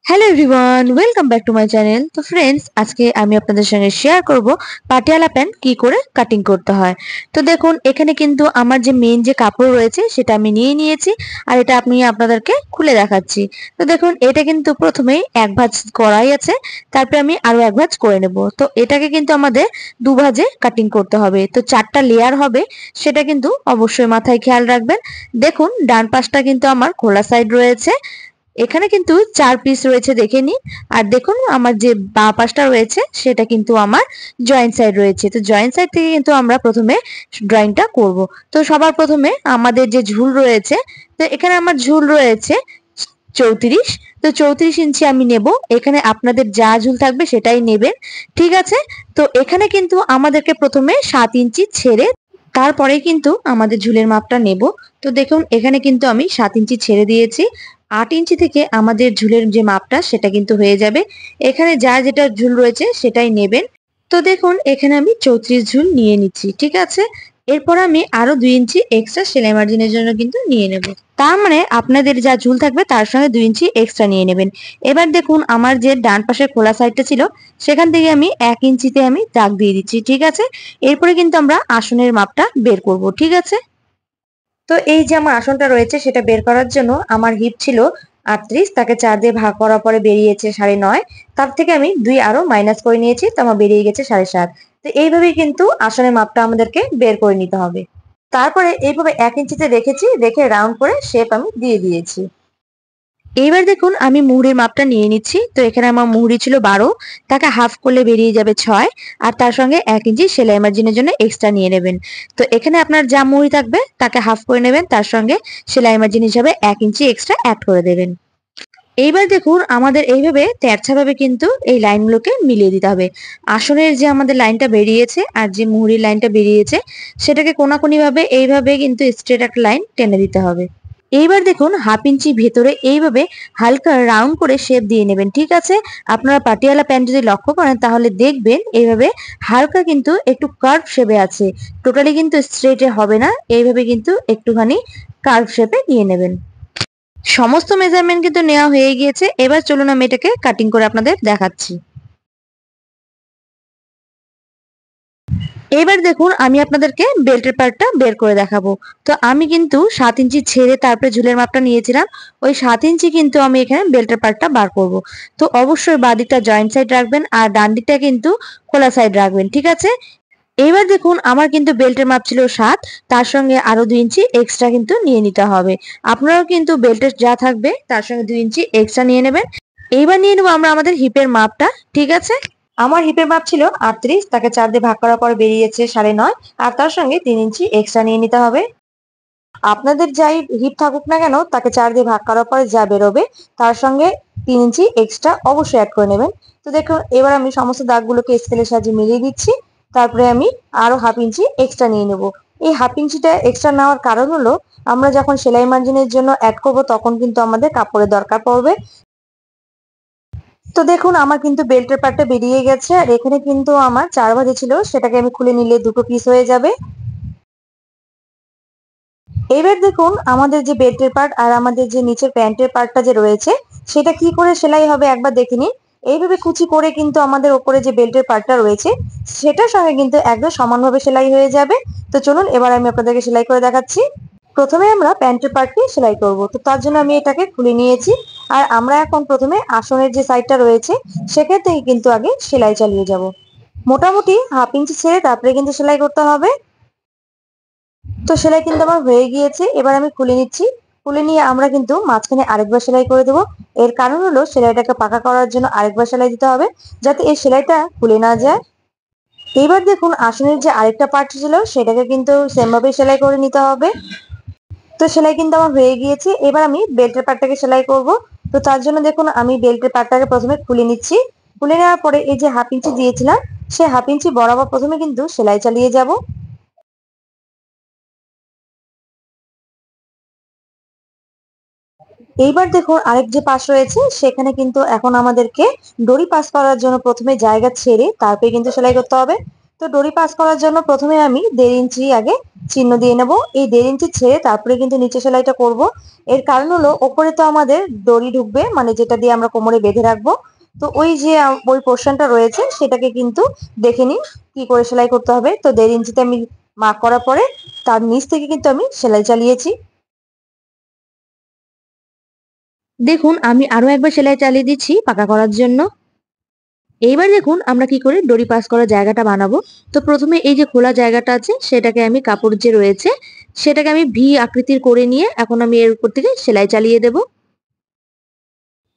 Hello everyone, welcome back to my channel. তো friends, আজকে আমি আপনাদের সঙ্গে শেয়ার করব পাটিয়ালা প্যান্ট কি করে কাটিং করতে হয়। তো দেখুন, এখানে কিন্তু আমার যে মেইন যে কাপড় রয়েছে সেটা আমি নিয়ে নিয়েছি, আর এটা আমি আপনাদেরকে খুলে দেখাচ্ছি। তো দেখুন, এটা কিন্তু প্রথমেই এক ভাঁজ করাই আছে, তারপরে আমি আরো এক ভাঁজ করে নেব। তো এটাকে কিন্তু আমাদের দু ভাঁজে কাটিং করতে হবে। তো 4টা লেয়ার হবে, সেটা কিন্তু অবশ্যই মাথায় খেয়াল রাখবেন। দেখুন, ডান পাশটা কিন্তু আমার খোলা সাইড রয়েছে, এখানে কিন্তু 4 পিস রয়েছে দেখে নিন। আর দেখুন, আমার যে বাঁ পাশটা রয়েছে সেটা কিন্তু আমার জয়েন্ট সাইড রয়েছে। তো জয়েন্ট সাইড থেকে কিন্তু আমরা প্রথমে ড্রয়িংটা করব। তো সবার প্রথমে আমাদের যে ঝুল রয়েছে, তো এখানে আমার ঝুল রয়েছে 34। তো 34 ইঞ্চি আমি নেব। এখানে আপনাদের যা ঝুল থাকবে সেটাই নেবেন, ঠিক আছে। তো এখানে কিন্তু আমাদেরকে প্রথমে 7 ইঞ্চি ছেড়ে তারপরে কিন্তু আমাদের ঝুলের মাপটা নেব। তো দেখুন, এখানে কিন্তু আমি 7 ইঞ্চি ছেড়ে দিয়েছি। 8 ইঞ্চি থেকে আমাদের ঝুলের যে মাপটা সেটা কিন্তু হয়ে যাবে। এখানে যা যেটা ঝুল রয়েছে সেটাই নেবেন। তো দেখুন, এখানে আমি 34 ঝুল নিয়ে নিচ্ছি, ঠিক আছে। এরপর আমি আরো 2 ইঞ্চি এক্সট্রা সেলাই মার্জিনের জন্য কিন্তু নিয়ে নেব। তার মানে আপনাদের যা ঝুল থাকবে তার সঙ্গে 2 ইঞ্চি এক্সট্রা নিয়ে নেবেন। এবার দেখুন, আমার যে ডান পাশের খোলা সাইডটা ছিল সেখান থেকে আমি 1 ইঞ্চিতে আমি দাগ দিয়ে দিচ্ছি, ঠিক আছে। এরপরে কিন্তু আমরা আসনের মাপটা বের করব, ঠিক আছে। তো এই যে আমার আসনটা রয়েছে সেটা বের করার জন্য আমার হিপ ছিল 38, তাকে 4 দিয়ে ভাগ করার পরে বেরিয়েছে 9.5। তার থেকে আমি 2 আরো মাইনাস করে নিয়েছি, তো আমার বেরিয়ে গেছে 7.5। তো এইভাবেই কিন্তু আসনের মাপটা আমাদেরকে বের করে নিতে হবে। তারপরে এইভাবে 1 ইঞ্চিতে রেখেছি, রেখে রাউন্ড করে শেপ আমি দিয়ে দিয়েছি। এইবার দেখুন, আমি মুহুরির মাপটা নিয়ে নিচ্ছি। তো এখানে আমার মুহুরি ছিল 12, তাকে হাফ করলে বেরিয়ে যাবে 6। আর তার সঙ্গে 1 ইঞ্চি সেলাই মার্জিনের জন্য এক্সট্রা নিয়ে নেবেন। তো এখানে আপনার যা মুহুরি থাকবে তাকে হাফ করে নেবেন, তার সঙ্গে সেলাই মার্জিন হিসাবে 1 ইঞ্চি এক্সট্রা অ্যাড করে দেবেন। এইবার দেখুন, আমাদের এইভাবে তেরছা ভাবে কিন্তু এই লাইনগুলোকে মিলিয়ে দিতে হবে। আসনের যে আমাদের লাইনটা বেরিয়েছে আর যে মুহুরির লাইনটা বেরিয়েছে সেটাকে কোনাকুনি ভাবে এইভাবে কিন্তু স্ট্রেট একটা লাইন টেনে দিতে হবে। এইবার দেখুন, হাফ ইঞ্চি ভেতরে এইভাবে হালকা রাউন্ড করে শেপ দিয়ে নেবেন, ঠিক আছে। আপনারা পাটিয়ালা প্যান্ট যদি লক্ষ্য করেন তাহলে দেখবেন এইভাবে হালকা কিন্তু একটু কার্ভ শেপে আছে, টোটালি কিন্তু স্ট্রেটে হবে না, এইভাবে কিন্তু একটুখানি কার্ভ শেপে নিয়ে নেবেন। সমস্ত মেজারমেন্ট কিন্তু নেওয়া হয়ে গিয়েছে। এবার চলুন আমি এটাকে কাটিং করে আপনাদের দেখাচ্ছি। এবার দেখুন, আমি আপনাদেরকে বেল্টের পার্টটা বের করে দেখাবো। তো আমি কিন্তু 7 ইঞ্চি ছেড়ে তারপরে ঝুলের মাপটা নিয়েছিলাম। ওই 7 ইঞ্চি কিন্তু আমি এখানে বেল্টের পার্টটা বার করব। তো অবশ্যই বাঁ দিকটা জয়েন্ট সাইড রাখবেন আর ডান দিকটা কিন্তু খোলা সাইড রাখবেন, ঠিক আছে। এবার দেখুন, আমার কিন্তু বেল্টের মাপ ছিল 7, তার সঙ্গে আরো 2 ইঞ্চি এক্সট্রা কিন্তু নিয়ে নিতে হবে। আপনারাও কিন্তু বেল্টের যা থাকবে তার সঙ্গে 2 ইঞ্চি এক্সট্রা নিয়ে নেবেন। এইবার নিয়ে নেবো আমরা আমাদের হিপের মাপটা, ঠিক আছে। আমার হিপের মাপ ছিল 38, তাকে 4 দিয়ে ভাগ করার পরে বেরিয়েছে 9.5। আর তার সঙ্গে 3 ইঞ্চি এক্সট্রা নিয়ে নিতে হবে। আপনাদের যাই হিপ থাকুক না কেন, তাকে 4 দিয়ে ভাগ করার পরে যা বেরোবে তার সঙ্গে 3 ইঞ্চি এক্সট্রা অবশ্যই অ্যাড করে নেবেন। তো দেখুন, এবার আমি সমস্ত দাগগুলোকে স্কেলের সাহায্যে মিলিয়ে দিচ্ছি। তারপরে আমি আরো হাফ ইঞ্চি এক্সট্রা নিয়ে নেব। এই হাফ ইঞ্চিটা এক্সট্রা নেওয়ার কারণ হলো, আমরা যখন সেলাই মার্জিনের জন্য অ্যাড করব তখন কিন্তু আমাদের কাপড়ের দরকার পড়বে। তো দেখুন, আমার কিন্তু বেল্টের পার্টটা বেরিয়ে গেছে, আর এখানে কিন্তু আমার 4 ভাঁজে ছিল, সেটাকে আমি খুলে নিলে 2টো পিস হয়ে যাবে। এবার দেখুন, আমাদের যে বেল্টের পার্ট আর আমাদের যে নিচের প্যান্টের পার্টটা যে রয়েছে সেটা কি করে সেলাই হবে একবার দেখে নিন। এইভাবে কুচি করে কিন্তু আমাদের ওপরে যে বেল্টের পার্টটা রয়েছে সেটার সঙ্গে কিন্তু একদম সমানভাবে সেলাই হয়ে যাবে। তো চলুন, এবার আমি আপনাদেরকে সেলাই করে দেখাচ্ছি। প্রথমে আমরা প্যান্টের পার্টটি সেলাই করব। তো তার জন্য আমি এটাকে খুলে নিয়েছি। আর আমরা এখন প্রথমে আসনের যে সাইডটা রয়েছে সেখান থেকে কিন্তু আগে সেলাই চালিয়ে যাব। মোটামুটি হাফ ইঞ্চি ছেড়ে তারপরে কিন্তু সেলাই করতে হবে। তো সেলাই কিন্তু আমার হয়ে গিয়েছে, এবার আমি খুলে নিচ্ছি। খুলে নিয়ে আমরা কিন্তু মাঝখানে আরেকবার সেলাই করে দেবো। এর কারণ হলো, সেলাইটাকে পাকা করার জন্য আরেকবার সেলাই দিতে হবে, যাতে এই সেলাইটা খুলে না যায়। এইবার দেখুন, আসনের যে আরেকটা পার্ট ছিল সেটাকে কিন্তু সেম ভাবে সেলাই করে নিতে হবে। তো সেলাই কিন্তু আমার হয়ে গিয়েছে, এবার আমি বেল্টের পার্টটাকে সেলাই করব। তো তার জন্য দেখুন, আমি বেল্টের পার্টটাকে প্রথমে খুলে নিচ্ছি। খুলে নেওয়ার পরে এই যে হাফ ইঞ্চি দিয়েছিলাম, সেই হাফ ইঞ্চি বরাবর প্রথমে কিন্তু সেলাই চালিয়ে যাব। এইবার দেখুন, আরেক যে পাশ রয়েছে সেখানে কিন্তু এখন আমাদেরকে দড়ি পাস করার জন্য প্রথমে জায়গা ছেড়ে তারপরে কিন্তু সেলাই করতে হবে। তো দড়ি পাস করার জন্য প্রথমে আমি 1.5 ইঞ্চি আগে চিহ্ন দিয়ে নেব। এই 1.5 ইঞ্চি ছেড়ে তারপরে কিন্তু নিচে সেলাইটা করব। এর কারণ হলো ওপরে তো আমাদের দড়ি ঢুকবে, মানে যেটা দিয়ে আমরা কোমরে বেঁধে রাখবো। তো ওই যে ওই পোর্শনটা রয়েছে সেটাকে কিন্তু দেখে নিন কি করে সেলাই করতে হবে। তো 1.5 ইঞ্চিতে আমি মার্ক করার পরে তার নিচ থেকে কিন্তু আমি সেলাই চালিয়েছি। দেখুন আমি আরো একবার সেলাই চালিয়ে দিচ্ছি পাকা করার জন্য। এইবার দেখুন আমরা কি করে দড়ি পাস করার জায়গাটা বানাবো। তো প্রথমে এই যে খোলা জায়গাটা আছে সেটাকে আমি কাপড় যে রয়েছে সেটাকে আমি ভি আকৃতির করে নিয়ে এখন আমি এর উপর থেকে সেলাই চালিয়ে দেব।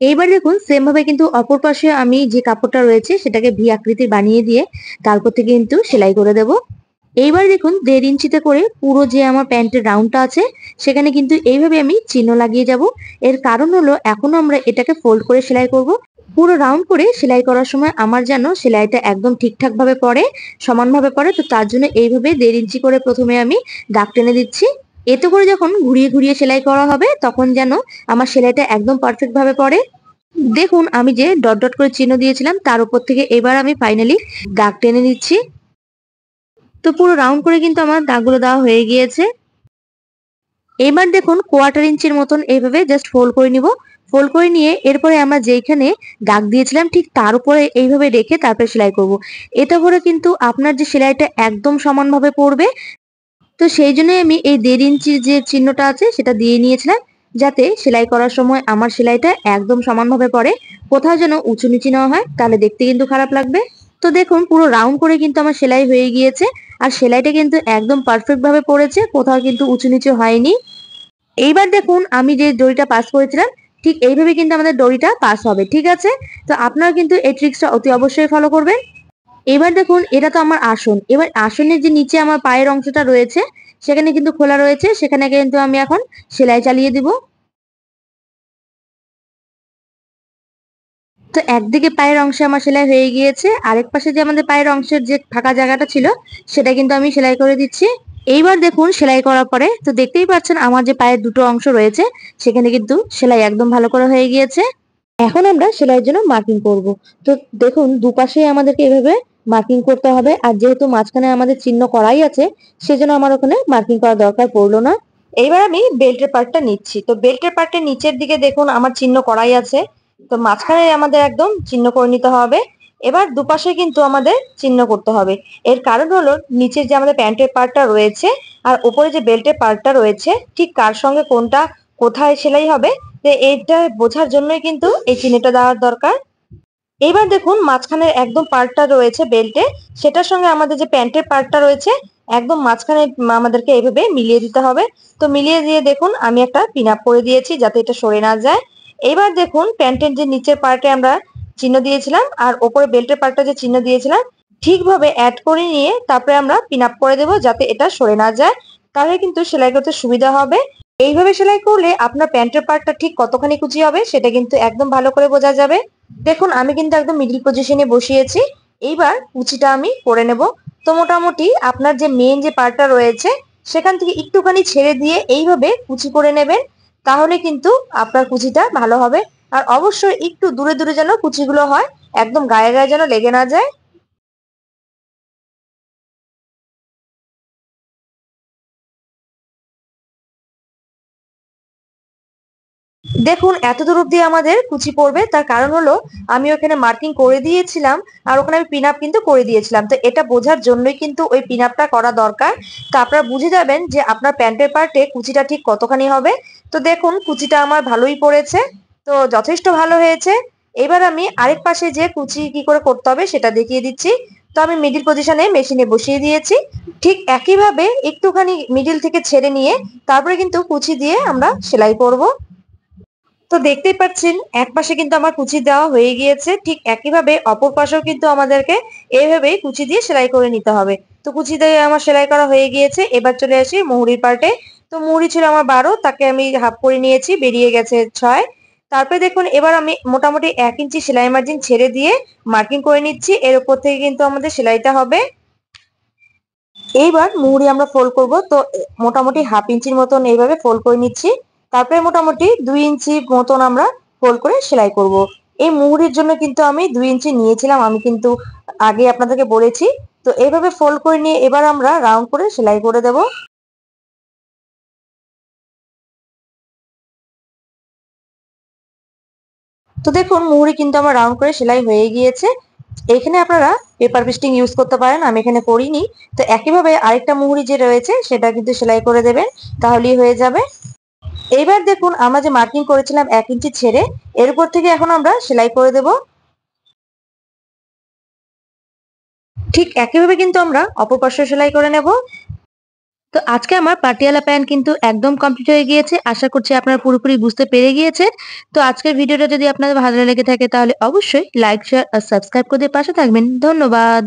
এইবার দেখুন সেম ভাবে কিন্তু অপর পাশে আমি যে কাপড়টা রয়েছে সেটাকে ভি আকৃতির বানিয়ে দিয়ে তারপর থেকে কিন্তু সেলাই করে দেব। এইবার দেখুন 1.5 ইঞ্চিতে করে পুরো যে আমার প্যান্টের রাউন্ডটা আছে সেখানে কিন্তু এইভাবে আমি চিহ্ন লাগিয়ে যাব। এর কারণ হলো এখন আমরা এটাকে ফোল্ড করে সেলাই করব। পুরো রাউন্ড করে সেলাই করার সময় আমার যেন সেলাইটা একদম ঠিকঠাক ভাবে পড়ে, সমানভাবে পড়ে। তো তার জন্য এইভাবে 1.5 ইঞ্চি করে প্রথমে আমি দাগ টেনে দিচ্ছি। এতে করে যখন ঘুরিয়ে ঘুরিয়ে সেলাই করা হবে তখন যেন আমার সেলাইটা একদম পারফেক্ট ভাবে পড়ে। দেখুন আমি যে ডট ডট করে চিহ্ন দিয়েছিলাম তার উপর থেকে এবার আমি ফাইনালি দাগ টেনে নিচ্ছি। তো পুরো রাউন্ড করে কিন্তু আমার দাগগুলো দেওয়া হয়ে গিয়েছে। এবার দেখুন 1/4 ইঞ্চির মতন এইভাবে জাস্ট ফোল্ড করে নিব। ফোল্ড করে নিয়ে এরপরে আমরা যেইখানে দাগ দিয়েছিলাম ঠিক তার উপরে এইভাবে রেখে তারপরে সেলাই করব। এতে করে কিন্তু আপনার যে সেলাইটা একদম সমানভাবে পড়বে। তো সেই জন্যই আমি এই 1.5 ইঞ্চির যে চিহ্নটা আছে সেটা দিয়ে নিয়েছিলাম, যাতে সেলাই করার সময় আমার সেলাইটা একদম সমানভাবে পড়ে, কোথাও যেন উঁচু নিচু না হয়, তাহলে দেখতে কিন্তু খারাপ লাগবে। তো দেখুন পুরো রাউন্ড করে কিন্তু আমার সেলাই হয়ে গিয়েছে, আর সেলাইটা কিন্তু একদম পারফেক্ট ভাবে পড়েছে, কোথাও কিন্তু উঁচু নিচু হয়নি। এইবার দেখুন আমি যে দড়িটা পাস করেছিলাম ঠিক এইভাবে কিন্তু আমাদের দড়িটা পাস হবে, ঠিক আছে? তো আপনারা কিন্তু এই ট্রিক্সটা অতি অবশ্যই ফলো করবেন। এবার দেখুন এটা তো আমার আসন। এবার আসনের যে নিচে আমার পায়ের অংশটা রয়েছে সেখানে কিন্তু খোলা রয়েছে, সেখানে কিন্তু আমি এখন সেলাই চালিয়ে দিব। তো একদিকে পায়ের অংশে আমার সেলাই হয়ে গিয়েছে, আরেক পাশে যে আমাদের পায়ের অংশের যে ফাঁকা জায়গাটা ছিল সেটা কিন্তু আমি সেলাই করে দিচ্ছি। এইবার দেখুন সেলাই করার পরে তো দেখতেই পাচ্ছেন আমার যে পায়ের দুটো অংশ রয়েছে সেখানে কিন্তু সেলাই একদম ভালো করে হয়ে গিয়েছে। এখন আমরা সেলাইয়ের জন্য মার্কিং করব। তো দেখুন দুপাশে আমাদেরকে এভাবে মার্কিং করতে হবে, আর যেহেতু মাঝখানে আমাদের চিহ্ন করাই আছে সেজন্য আমার ওখানে মার্কিং করার দরকার পড়লো না। এইবার আমি বেল্টের পার্টটা নিচ্ছি। তো বেল্টের পার্টের নিচের দিকে দেখুন আমার চিহ্ন করাই আছে, তো মাঝখানে আমাদের একদম চিহ্ন করে নিতে হবে। এবার দুপাশে কিন্তু আমাদের চিহ্ন করতে হবে। এর কারণ হলো নিচের যে আমাদের প্যান্টের পার্টটা রয়েছে আর উপরে যে বেল্টের পার্টটা রয়েছে ঠিক কার সঙ্গে কোনটা কোথায় সেলাই হবে, তো এইটা বোঝার জন্যই কিন্তু এই চিহ্নটা দেওয়ার দরকার। এইবার দেখুন মাঝখানের একদম পার্টটা রয়েছে বেল্টে, সেটার সঙ্গে আমাদের যে প্যান্টের পার্টটা রয়েছে একদম মাঝখানে আমাদেরকে এইভাবে মিলিয়ে দিতে হবে। তো মিলিয়ে দিয়ে দেখুন আমি একটা পিন আপ করে দিয়েছি যাতে এটা সরে না যায়। এবার দেখুন প্যান্টের যে নিচের পার্টে আমরা চিহ্ন দিয়েছিলাম আর ওপরে বেল্টের পার্টটা যে চিহ্ন দিয়েছিলাম ঠিকভাবে অ্যাড করে নিয়ে তারপরে আমরা পিন আপ করে দেবো যাতে এটা সরে না যায়, তাহলে কিন্তু সেলাই করতে সুবিধা হবে। এইভাবে সেলাই করলে আপনার প্যান্টের পার্টটা ঠিক কতখানি কুচি হবে সেটা কিন্তু একদম ভালো করে বোঝা যাবে। দেখুন আমি কিন্তু একদম মিডল পজিশনে বসিয়েছি। এইবার কুচিটা আমি করে নেব। তো মোটামুটি আপনার যে মেন যে পার্টটা রয়েছে সেখান থেকে একটুখানি ছেড়ে দিয়ে এইভাবে কুচি করে নেবেন, তাহলে কিন্তু আপনার কুচিটা ভালো হবে। আর অবশ্যই একটু দূরে দূরে যেন কুচিগুলো হয়, একদম গায়ে গায়ে যেন লেগে না যায়। দেখুন এতদূর অব্দি আমাদের কুচি পড়বে, তার কারণ হলো আমি ওখানে মার্কিং করে দিয়েছিলাম আর ওখানে আমি পিন আপ কিন্তু করে দিয়েছিলাম। তো এটা বোঝার জন্যই কিন্তু ওই পিন আপটা করা দরকার। তো আপনারা বুঝে যাবেন যে আপনার প্যান্টের পার্টে কুচিটা ঠিক কতখানি হবে। তো দেখুন কুচিটা আমার ভালোই পড়েছে, তো যথেষ্ট ভালো হয়েছে। এবার আমি আরেক পাশে যে কুচি কি করে করতে হবে সেটা দেখিয়ে দিচ্ছি। তো আমি মিডিল পজিশনে মেশিনে বসিয়ে দিয়েছি। ঠিক একইভাবে একটুখানি মিডিল থেকে ছেড়ে নিয়ে তারপরে কিন্তু কুচি দিয়ে আমরা সেলাই করব। তো দেখতেই পাচ্ছেন এক পাশে কিন্তু আমার কুচি দেওয়া হয়ে গিয়েছে, ঠিক একইভাবে অপর পাশেও কিন্তু আমাদেরকে এইভাবেই কুচি দিয়ে সেলাই করে নিতে হবে। তো কুচি দিয়ে আমার সেলাই করা হয়ে গিয়েছে। এবার চলে আসি মুহুরির পার্টে। তো মুহুরি ছিল আমার 12, তাকে আমি হাফ করে নিয়েছি, বেরিয়ে গেছে 6। তারপরে দেখুন এবার আমি মোটামুটি 1 ইঞ্চি সেলাই মার্জিন ছেড়ে দিয়ে মার্কিং করে নিচ্ছি। এর উপর থেকে কিন্তু আমাদের সেলাইটা হবে। এইবার মুহুরি আমরা ফোল্ড করব। তো মোটামুটি হাফ ইঞ্চির মতন এইভাবে ফোল্ড করে নিচ্ছি। তারপরে মোটামুটি 2 ইঞ্চি মতন আমরা ফোল্ড করে সেলাই করব। এই মুহুরির জন্য কিন্তু আমি 2 ইঞ্চি নিয়েছিলাম, আমি কিন্তু আগে আপনাদেরকে বলেছি। তো এইভাবে ফোল্ড করে নিয়ে এবার আমরা রাউন্ড করে সেলাই করে দেব। তো দেখুন মুহুরি কিন্তু আমার রাউন্ড করে সেলাই হয়ে গিয়েছে। এখানে আপনারা পেপার পেস্টিং ইউজ করতে পারেন, আমি এখানে করিনি। তো একইভাবে আরেকটা মুহুরি যে রয়েছে সেটা কিন্তু সেলাই করে দেবেন, তাহলেই হয়ে যাবে। এইবার দেখুন আমরা যে মার্কিং করেছিলাম 1 ইঞ্চি ছেড়ে, এর উপর থেকে এখন আমরা সেলাই করে দেব। ঠিক একইভাবে কিন্তু আমরা অপর পাশে সেলাই করে নেব। তো আজকে আমার পাটিয়ালা প্যান্ট কিন্তু একদম কমপ্লিট হয়ে গিয়েছে। আশা করছি আপনারা পুরোপুরি বুঝতে পেরে গিয়েছেন। তো আজকের ভিডিওটা যদি আপনাদের ভালো লেগে থাকে তাহলে অবশ্যই লাইক, শেয়ার আর সাবস্ক্রাইব করে দিয়ে পাশে থাকবেন। ধন্যবাদ।